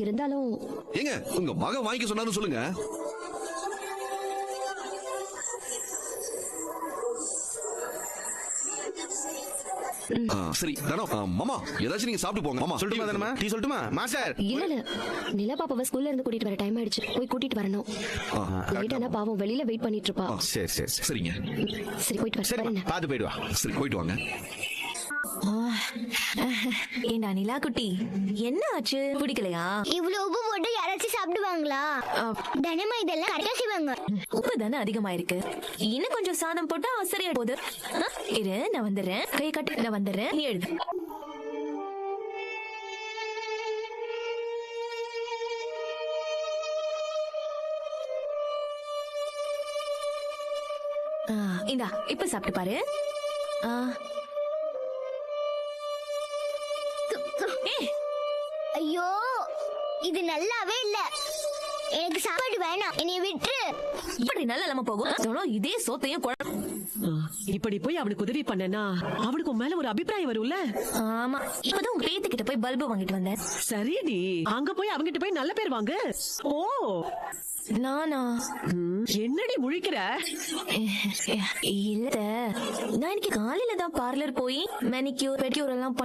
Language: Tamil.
இருந்தாலும் ஏங்க உங்க மகன் வாங்கிக்க சொன்னாருன்னு சொல்லுங்க. சரி தனோ மாமா ஏதாச்சும் நீங்க சாப்பிட்டு போங்க. மாமா சொல்லட்டுமா தானமா? டீ சொல்லட்டுமா மாஸ்டர்? இல்ல நிலா பாப்பாவை ஸ்கூல்ல இருந்து கூட்டிட்டு வர டைம் ஆயிடுச்சு. போய் கூட்டிட்டு வரணும். லேட்டானா பாவம் வெளியில வெயிட் பண்ணிட்டு இருப்பா. சரி சரி சரிங்க. சரி போயிட்டு சரி வரேன். பாத்து போயிடு வா. சரி போயிட்டு வாங்க. ஏண்டா நிலா குட்டி, என்ன ஆச்சு? பிடிக்கலையா? இவ்வளவு உப்பு போட்டு யாராச்சும் சாப்பிடுவாங்களா? தினமும் இதெல்லாம் கரெக்டா செய்வாங்க. உப்பு தானே அதிகமாயிருக்கு. இன்னும் கொஞ்சம் சாதம் போட்டா சரியா போகுது. இரு நான் வந்துடுறேன். கை கட்டு, நான் வந்துடுறேன். நீ எழுது. இந்தா இப்ப சாப்பிட்டு பாரு. ஐயோ இது நல்லாவே இல்ல. எனக்கு சாப்பாடு வேணாம், என்னைய விட்டு. இப்படி நல்ல இல்லாம போகும். இதே சோத்தையும் இப்படி போய் அவனுக்கு உதவி பண்ணனா அவனுக்கு மேல ஒரு அபிப்பிராயம் வரும்ல. ஆமா, இப்பதான் உங்க பேத்திக்கிட்ட போய் பல்பு வாங்கிட்டு வந்தேன். சரிடி, அங்க போய் அவங்கிட்ட போய் நல்ல பேர் வாங்க. ஓ நானா? என்னடி முழிக்கிற? இல்ல, நான் இன்னைக்கு காலையில தான் பார்லர் போய் மேனிக்யூர் பெடிக்யூர் எல்லாம்